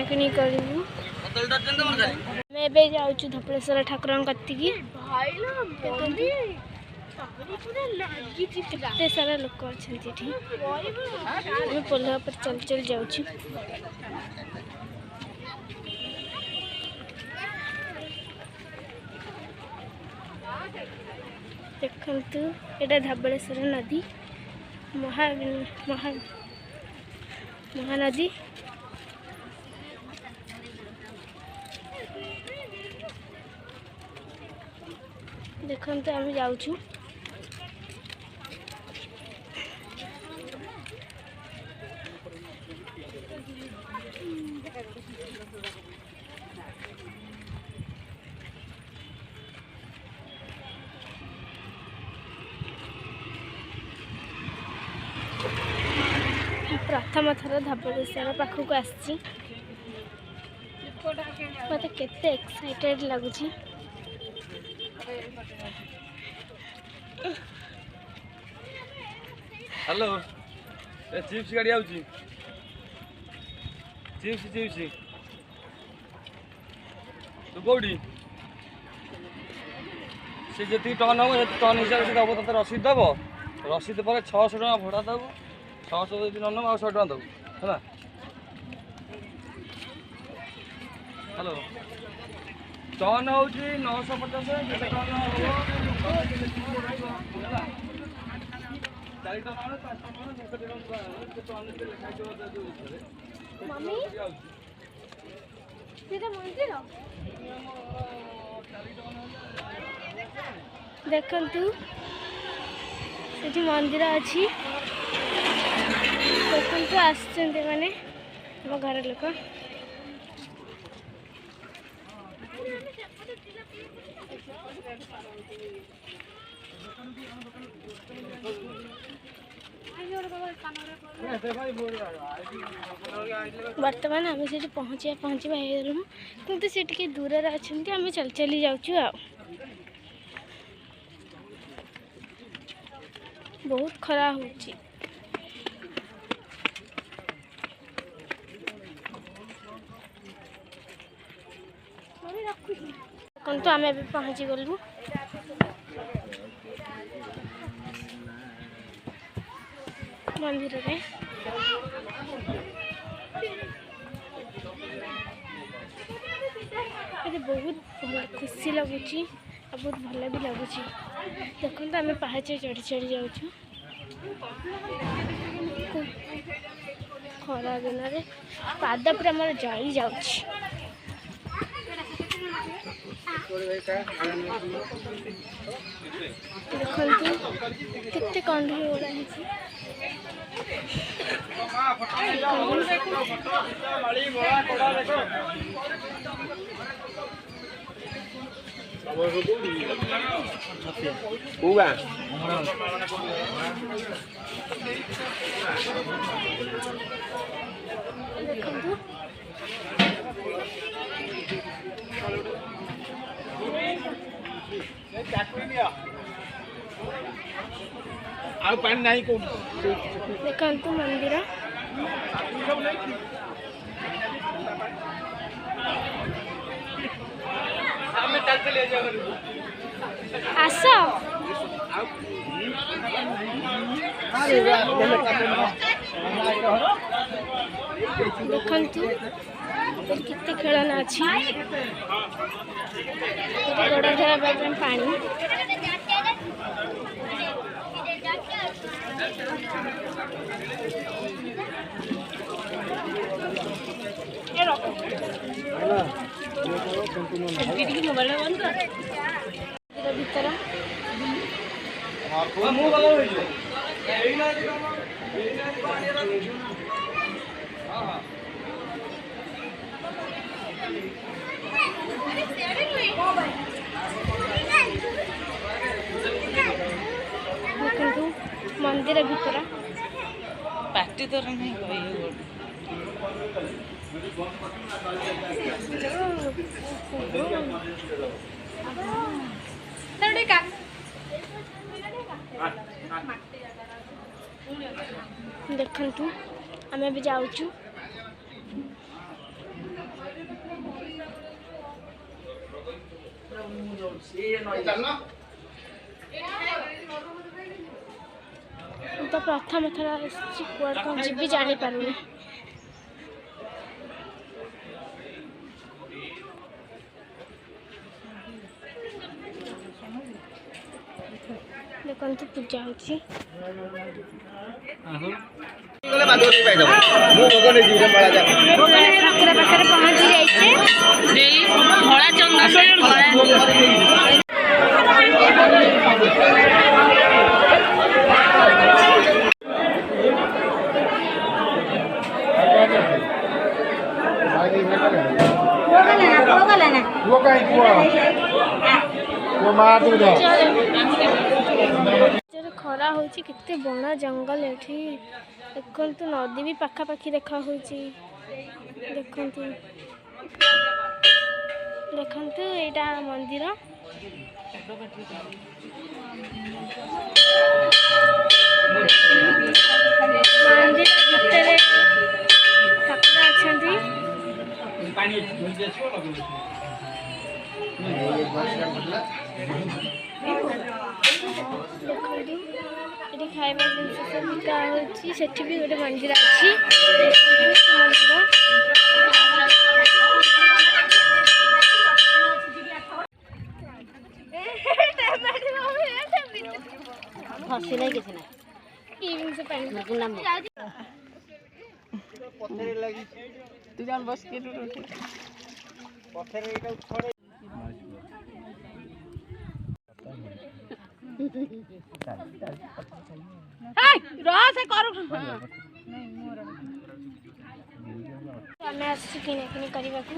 किनाकिनी करूँ मैं जाऊँ धपलेश्वर ठाकुर कतिकी केते सारा लोक अच्छा पोल पर चल चल जाऊँ देखु यहाँ धबलेश्वर नदी महानदी देखु आम जाऊँ प्रथम थर धबलेश्वर पाखक आसी मत केते एक्साइटेड लगुच हेलो चिप्स गाड़ी आउची चिप्स चिप्स तू कौटी से जी टन हम टन हिसाब से दब तो रसीद दब रसीद पर 600 टका भड़ा दब 600 यदि न नब 100 टका दब है हेलो टन हूँ 950 केते टन हम 4 टन 5 टन मम्मी देखु से मंदिर अच्छी देखु आसुच्च मैंने आम घर लोक बर्तमान आम से पहुँचा गलु किंतु से टे दूर अच्छा आम चल चली जाऊँ बहुत खरा हो तो आम पहुँची गलु मंदिर में बहुत भल खुशी लगुच बहुत भल भी लगुच देखो आम पहाच चढ़ी चढ़ी जाऊँ खरा दिन में पाद पूरा मोर जली जाऊँ देखते केते कंढी गुड़ा आउ पानी नहीं को देखु मंदिर आस देखु केते खेलना अच्छी गोड़ धरवा पानी भीतर मंदिर भीतर पार्टी तो नहीं देखु आम भी जाऊँ ମୁଁ ତ ପ୍ରଥମ ଥର ଆସିଛି କୁଆଡ଼େ କ'ଣ ଯିବି ଜାଣିପାରୁନି। ଦେଖନ୍ତୁ ପୂଜା ହେଉଛି। ଠାକୁର ପାଖରେ ପହଞ୍ଚି ଯାଇଛି। ଧଳା ଖରା ହଉଛି କେତେ ବଣ ଜଙ୍ଗଲ ଏଠି ଦେଖନ୍ତୁ ନଦୀ ବି ପାଖାପାଖି ଦେଖା ହଉଛି। ଦେଖନ୍ତୁ ଦେଖନ୍ତୁ ଏଇଟା ମନ୍ଦିର। ମନ୍ଦିର ଭିତରେ ଠାକୁର ଅଛନ୍ତି। ଦେଖନ୍ତୁ ଏଠି ଖାଇବା ଜିନିଷ ସବୁ ବିକା ହେଉଛି। ସେଠି ବି ଗୋଟେ ମନ୍ଦିର ଅଛି। ହସିଲେ କିଛି ନାହିଁ। କି ଜିନିଷ ପାଣି ତୁ ଜଣ ବସିକି ଆମେ ଆସିଛୁ କିଣାକିଣି କରିବାକୁ।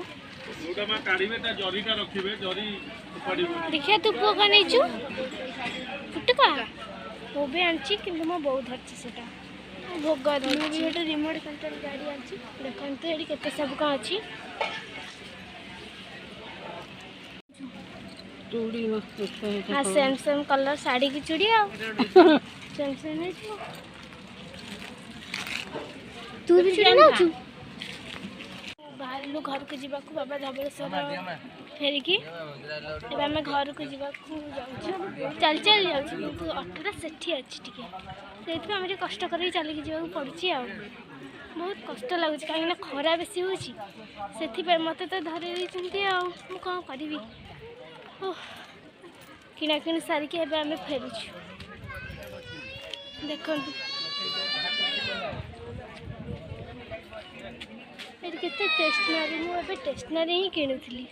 ଦେଖିବା ତୁ ପୁଅ କ'ଣ ନେଇଛୁ? ଫୁଟୁକା ମୁଁ ବି ଆଣିଛି କିନ୍ତୁ ମୋ ବୋଉ ଧରିଛି ସେଟା। ଭୋଗ ମୁଁ ବି ଗୋଟେ ରିମୋଟ୍ କଣ୍ଟ୍ରୋଲ ଗାଡ଼ି ଆଣିଛି। ଦେଖନ୍ତୁ ଏଠି କେତେ ସବୁ କ'ଣ ଅଛି। ସେମ୍ ସେମ୍ କଲର୍ ଶାଢ଼ୀ କି ଚୁଡ଼ି ଆଉ ସେମ୍ ସେମ୍ ନେଇଛୁ। ତୁ ବି ଚୁଡ଼ି ନେଉଛୁ? ବାହାରିଲୁ ଘରକୁ ଯିବାକୁ ବାବା ଧବଳେଶ୍ୱର ଫେରିକି। ଏବେ ଆମେ ଘରକୁ ଯିବାକୁ ଯାଉଛୁ। ଚାଲି ଚାଲି ଯାଉଛୁ କିନ୍ତୁ ଅଟୋଟା ସେଠି ଅଛି ଟିକେ, ସେଇଥିପାଇଁ ଆମେ ଟିକେ କଷ୍ଟ କରିକି ଚାଲିକି ଯିବାକୁ ପଡ଼ୁଛି ଆଉ। ବହୁତ କଷ୍ଟ ଲାଗୁଛି କାହିଁକିନା ଖରା ବେଶୀ ହେଉଛି। ସେଥିପାଇଁ ମୋତେ ତ ଧରେଇ ଦେଇଛନ୍ତି ଆଉ ମୁଁ କ'ଣ କରିବି। କିଣାକିଣି ସାରିକି ଏବେ ଆମେ ଫେରୁଛୁ। ଦେଖନ୍ତୁ ଏଠି କେତେ ଷ୍ଟେସନାରୀ। ମୁଁ ଏବେ ଷ୍ଟେସନାରୀ ହିଁ କିଣୁଥିଲି।